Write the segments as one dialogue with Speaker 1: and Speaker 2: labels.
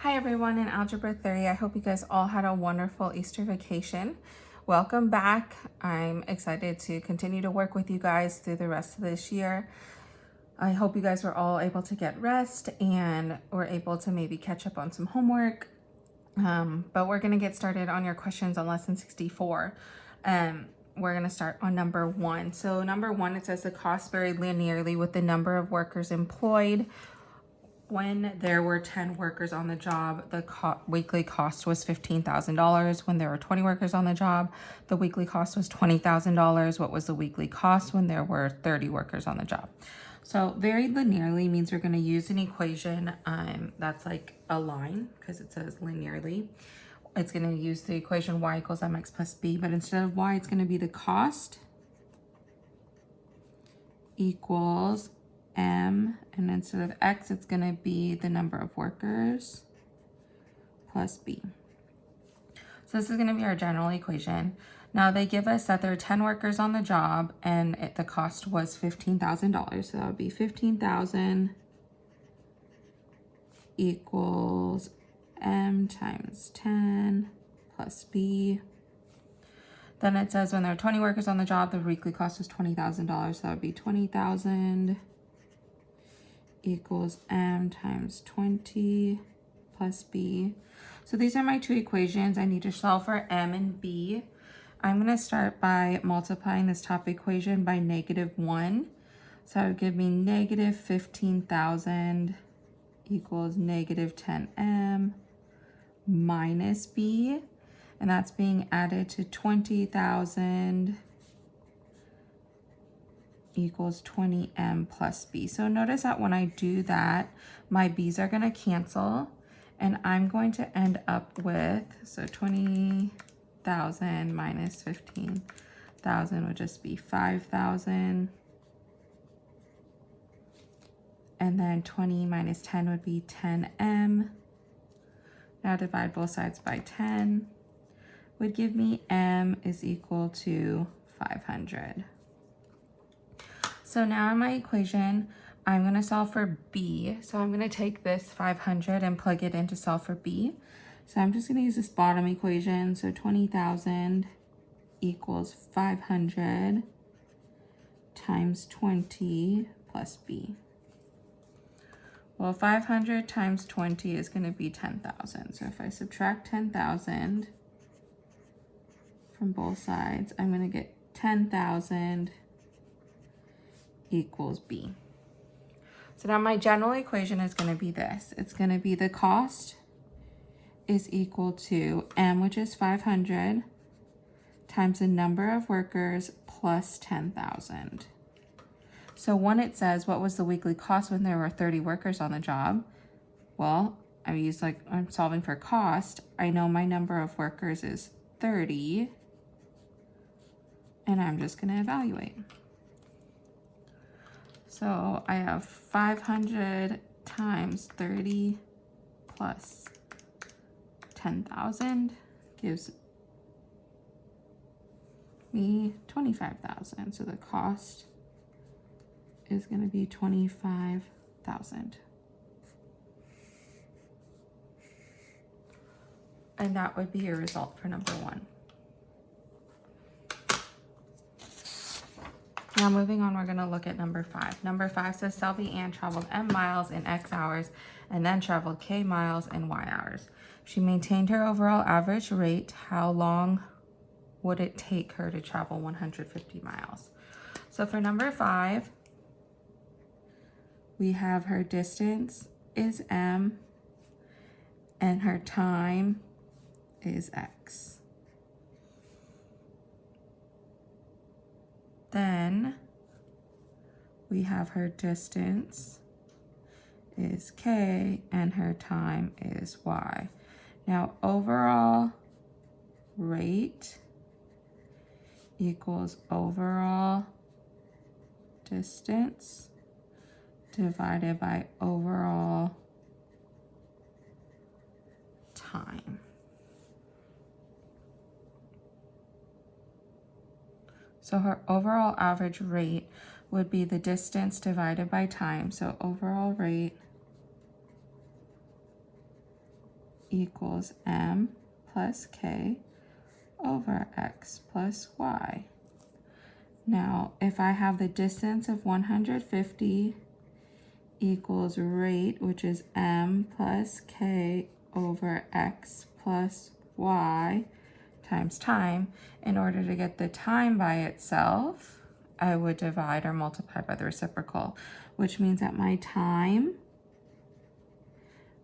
Speaker 1: Hi everyone in Algebra 3. I hope you guys all had a wonderful Easter vacation. Welcome back. I'm excited to continue to work with you guys through the rest of this year. I hope you guys were all able to get rest and were able to maybe catch up on some homework. But we're going to get started on your questions on lesson 64. We're going to start on number 1. So number 1, it says the cost varied linearly with the number of workers employed. When there were 10 workers on the job, the weekly cost was $15,000. When there were 20 workers on the job, the weekly cost was $20,000. What was the weekly cost when there were 30 workers on the job? So varied linearly means we're going to use an equation that's like a line because it says linearly. It's going to use the equation y equals mx plus b, but instead of y, it's going to be the cost equals m, and instead of x, it's going to be the number of workers plus b. So this is going to be our general equation. Now they give us that there are 10 workers on the job and the cost was $15,000. So that would be 15,000 equals m times 10 plus b. Then it says when there are 20 workers on the job, the weekly cost was $20,000. So that would be 20,000 equals m times 20 plus b. So these are my two equations. I need to solve for m and b. I'm going to start by multiplying this top equation by -1. So that would give me negative 15,000 equals negative 10m minus b. And that's being added to 20,000 equals 20m plus b. So notice that when I do that, my b's are going to cancel, and I'm going to end up with, so 20,000 minus 15,000 would just be 5,000. And then 20 minus 10 would be 10m. Now divide both sides by 10, would give me m is equal to 500. So now in my equation, I'm going to solve for b. So I'm going to take this 500 and plug it in to solve for b. So I'm just going to use this bottom equation. So 20,000 equals 500 times 20 plus b. Well, 500 times 20 is going to be 10,000. So if I subtract 10,000 from both sides, I'm going to get 10,000 equals b. So now my general equation is going to be this. It's going to be the cost is equal to m, which is 500, times the number of workers plus 10,000. So when it says what was the weekly cost when there were 30 workers on the job, well, I'm solving for cost. I know my number of workers is 30, and I'm just going to evaluate. So I have 500 times 30 plus 10,000 gives me 25,000. So the cost is going to be 25,000. And that would be your result for number 1. Now moving on, we're going to look at number 5. Number 5 says Selby Ann traveled m miles in x hours and then traveled k miles in y hours. She maintained her overall average rate. How long would it take her to travel 150 miles? So for number 5, we have her distance is m and her time is x. Then we have her distance is k and her time is y. Now overall rate equals overall distance divided by overall time. So her overall average rate would be the distance divided by time. So overall rate equals m plus k over x plus y. Now, if I have the distance of 150 equals rate, which is m plus k over x plus y times time, in order to get the time by itself, I would divide or multiply by the reciprocal, which means that my time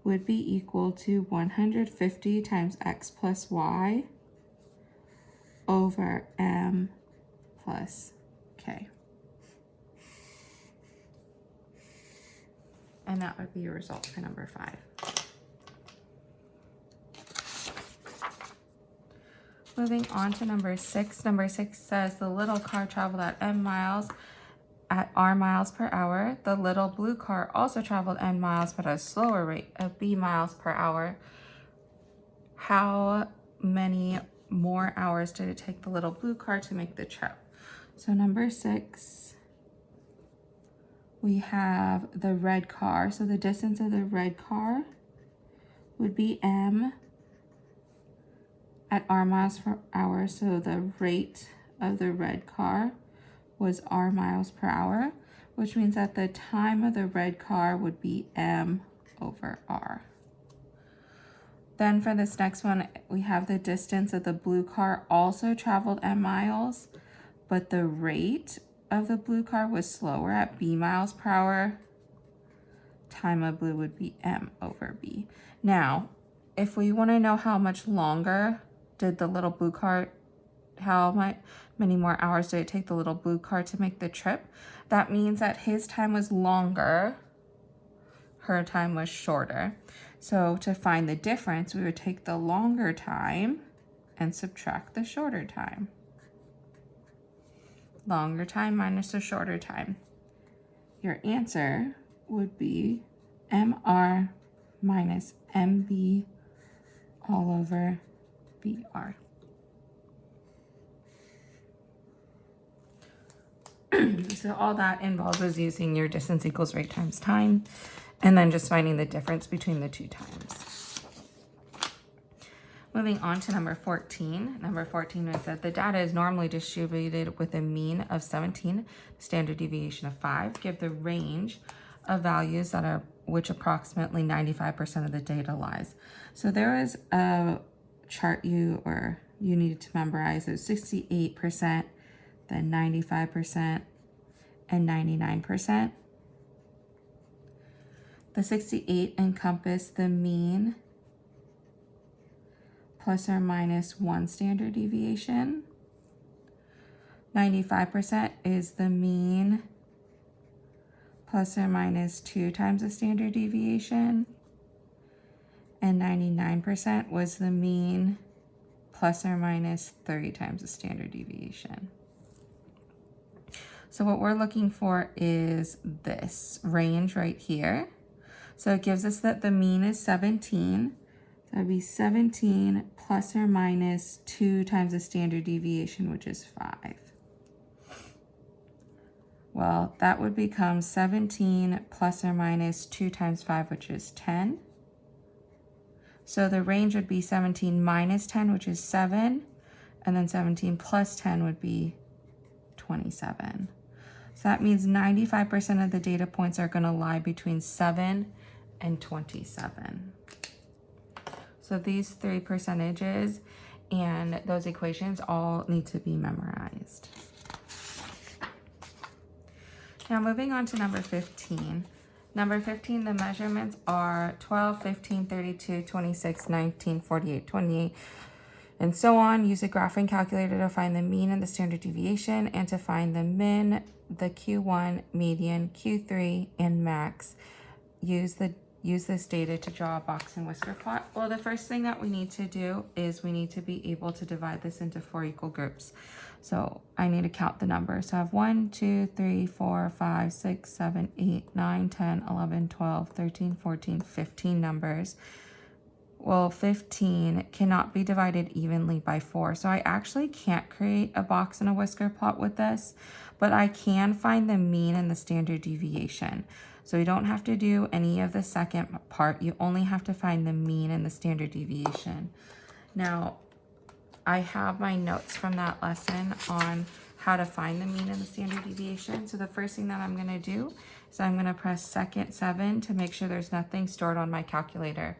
Speaker 1: would be equal to 150 times x plus y over m plus k. And that would be your result for number 5. Moving on to number 6. Number 6 says the little car traveled at m miles at r miles per hour. The little blue car also traveled n miles but at a slower rate of b miles per hour. How many more hours did it take the little blue car to make the trip? So number 6, we have the red car. So the distance of the red car would be m at r miles per hour. So the rate of the red car was r miles per hour, which means that the time of the red car would be m over r. Then for this next one, we have the distance of the blue car also traveled m miles, but the rate of the blue car was slower at b miles per hour. Time of blue would be m over b. Now, if we want to know how much longer did the little blue car, many more hours did it take the little blue car to make the trip, that means that his time was longer, her time was shorter. So to find the difference, we would take the longer time and subtract the shorter time. Longer time minus the shorter time. Your answer would be mr minus mb all over br. So all that involved was using your distance equals rate times time, and then just finding the difference between the two times. Moving on to number 14. Number 14 is that the data is normally distributed with a mean of 17, standard deviation of 5. Give the range of values that are which approximately 95% of the data lies. So there is a chart you needed to memorize. It was 68%, then 95%, and 99%. The 68 encompassed the mean plus or minus 1 standard deviation. 95% is the mean plus or minus 2 times the standard deviation. And 99% was the mean plus or minus 3 times the standard deviation. So what we're looking for is this range right here. So it gives us that the mean is 17. So that'd be 17 plus or minus 2 times the standard deviation, which is 5. Well, that would become 17 plus or minus 2 times 5, which is 10. So the range would be 17 minus 10, which is 7. And then 17 plus 10 would be 27. So that means 95% of the data points are going to lie between 7 and 27. So these 3 percentages and those equations all need to be memorized. Now moving on to number 15. Number 15, the measurements are 12, 15, 32, 26, 19, 48, 28, and so on. Use a graphing calculator to find the mean and the standard deviation and to find the min, the Q1, median, Q3, and max. Use this data to draw a box and whisker plot. Well, the first thing that we need to do is we need to be able to divide this into 4 equal groups. So I need to count the numbers. So I have 1, 2, 3, 4, 5, 6, 7, 8, 9, 10, 11, 12, 13, 14, 15 numbers. Well, 15 cannot be divided evenly by 4. So I actually can't create a box and a whisker plot with this, but I can find the mean and the standard deviation. So you don't have to do any of the second part. You only have to find the mean and the standard deviation. Now, I have my notes from that lesson on how to find the mean and the standard deviation. So the first thing that I'm gonna do is I'm gonna press second 7 to make sure there's nothing stored on my calculator.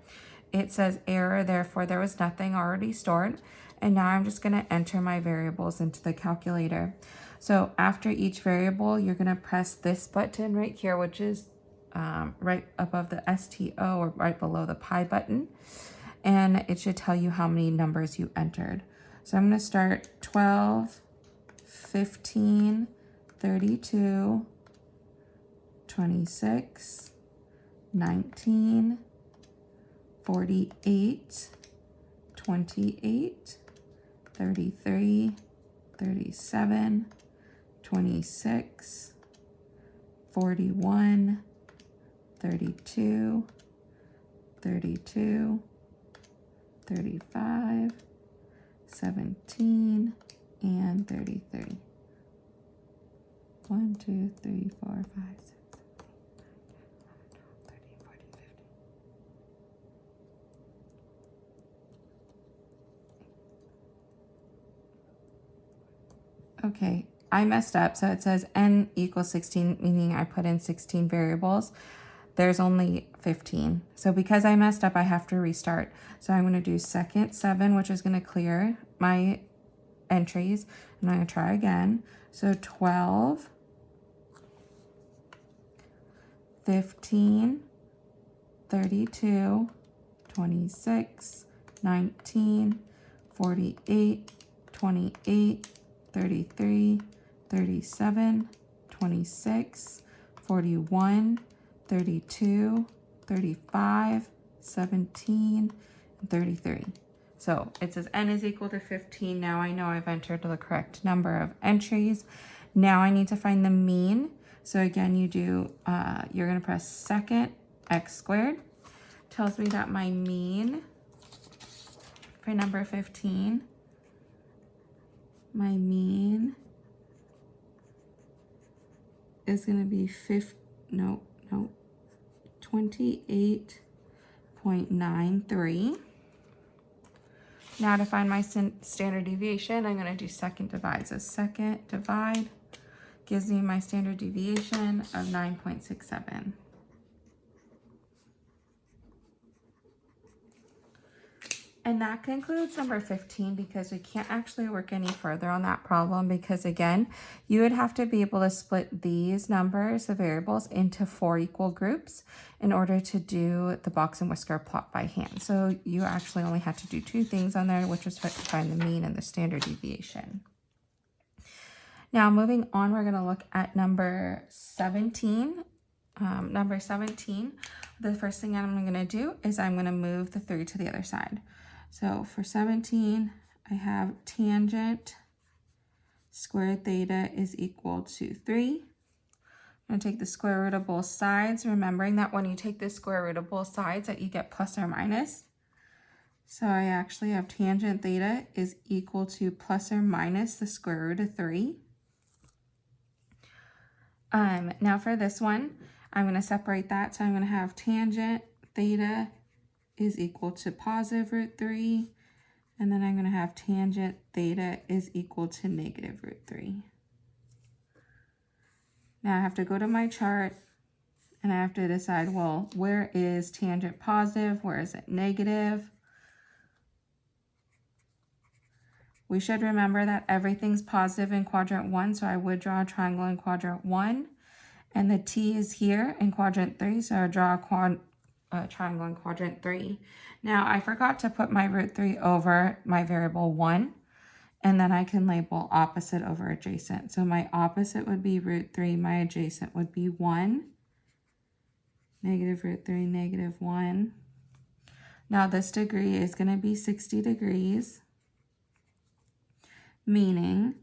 Speaker 1: It says error, therefore there was nothing already stored. And now I'm just gonna enter my variables into the calculator. So after each variable, you're gonna press this button right here, which is right above the STO or right below the pi button. And it should tell you how many numbers you entered. So I'm gonna start 12, 15, 32, 26, 19, 48, 28, 33, 37, 26, 41, 32, 32, 35, 17, and 33. 1, 2, 3, 4, 5, 6, 7, 8, 9, 10, 11, 12, 13, 14, 15. Okay, I messed up. So it says n equals 16, meaning I put in 16 variables. There's only 15. So because I messed up, I have to restart. So I'm going to do second 7, which is going to clear my entries. And I'm going to try again. So 12, 15, 32, 26, 19, 48, 28, 33, 37, 26, 41, 32, 35, 17, and 33. So it says n is equal to 15. Now I know I've entered the correct number of entries. Now I need to find the mean. So again, you're gonna press second x squared. Tells me that my mean for number 15, my mean is gonna be 28.93. Now to find my standard deviation, I'm gonna do second divide. So second divide gives me my standard deviation of 9.67. And that concludes number 15 because we can't actually work any further on that problem because again, you would have to be able to split these numbers, the variables, into 4 equal groups in order to do the box and whisker plot by hand. So you actually only had to do 2 things on there, which was to find the mean and the standard deviation. Now moving on, we're gonna look at number 17. Number 17, the first thing I'm gonna do is I'm gonna move the 3 to the other side. So for 17, I have tangent squared theta is equal to 3. I'm gonna take the square root of both sides, remembering that when you take the square root of both sides that you get plus or minus. So I actually have tangent theta is equal to plus or minus the square root of 3. Now for this one, I'm going to separate that. So I'm going to have tangent theta is equal to positive root 3. And then I'm going to have tangent theta is equal to negative root 3. Now I have to go to my chart and I have to decide, well, where is tangent positive? Where is it negative? We should remember that everything's positive in quadrant 1. So I would draw a triangle in quadrant 1. And the T is here in quadrant 3, so I draw a triangle in quadrant 3. Now, I forgot to put my root 3 over my variable 1, and then I can label opposite over adjacent. So my opposite would be root 3, my adjacent would be 1. Negative root 3, negative 1. Now, this degree is going to be 60 degrees, meaning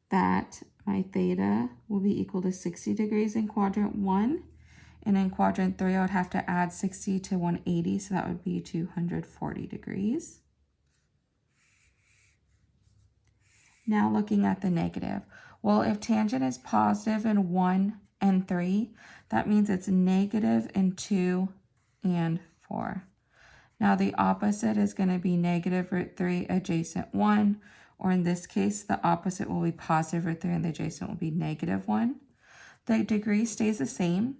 Speaker 1: that my theta will be equal to 60 degrees in quadrant 1. And in quadrant 3, I would have to add 60 to 180, so that would be 240 degrees. Now looking at the negative. Well, if tangent is positive in 1 and 3. That means it's negative in 2 and 4. Now the opposite is going to be negative root 3 adjacent 1, or in this case, the opposite will be positive root 3 and the adjacent will be negative 1. The degree stays the same,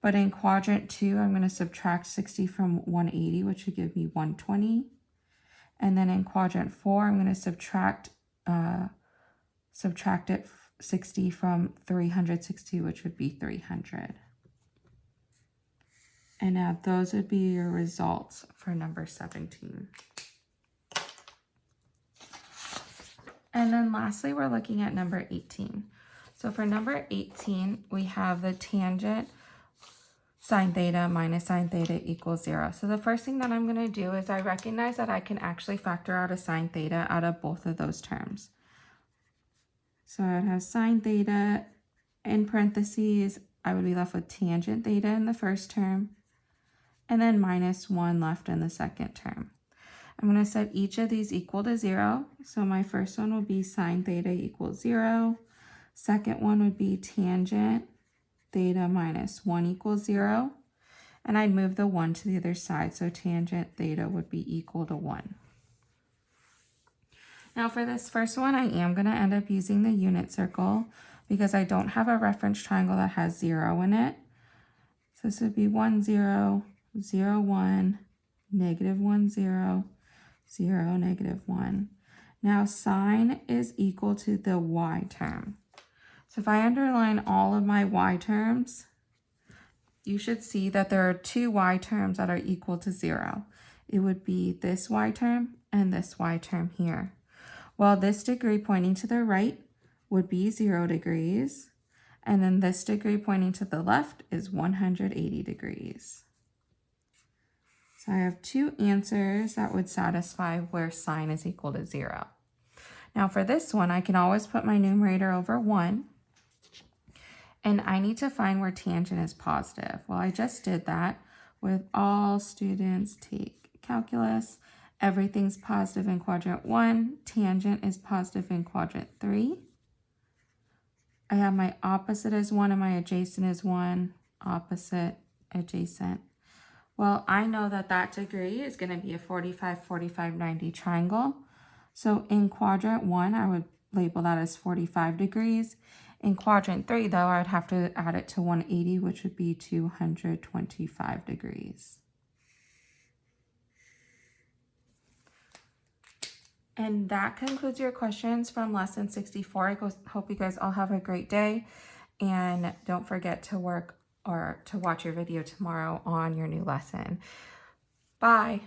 Speaker 1: but in quadrant 2, I'm going to subtract 60 from 180, which would give me 120. And then in quadrant 4, I'm going to subtract it 60 from 360, which would be 300. And now those would be your results for number 17. And then lastly, we're looking at number 18. So for number 18, we have the tangent sine theta minus sine theta equals 0. So the first thing that I'm going to do is I recognize that I can actually factor out a sine theta out of both of those terms. So I would have sine theta in parentheses. I would be left with tangent theta in the first term, and then minus 1 left in the second term. I'm going to set each of these equal to 0. So my first one will be sine theta equals 0. Second one would be tangent theta minus 1 equals 0. And I'd move the 1 to the other side, so tangent theta would be equal to 1. Now for this first one, I am going to end up using the unit circle because I don't have a reference triangle that has 0 in it. So this would be 1, 0, 0, 1, negative 1, 0, 0, negative 1. Now sine is equal to the y term. So if I underline all of my y terms, you should see that there are two y terms that are equal to 0. It would be this y term and this y term here. Well, this degree pointing to the right would be 0 degrees, and then this degree pointing to the left is 180 degrees. So I have two answers that would satisfy where sine is equal to 0. Now for this one, I can always put my numerator over 1, and I need to find where tangent is positive. Well, I just did that with all students take calculus. Everything's positive in quadrant 1. Tangent is positive in quadrant 3. I have my opposite as 1 and my adjacent is 1. Opposite, adjacent. Well, I know that that degree is going to be a 45, 45, 90 triangle. So in quadrant 1, I would label that as 45 degrees. In quadrant 3, though, I'd have to add it to 180, which would be 225 degrees. And that concludes your questions from lesson 64. I hope you guys all have a great day. And don't forget to work or to watch your video tomorrow on your new lesson. Bye.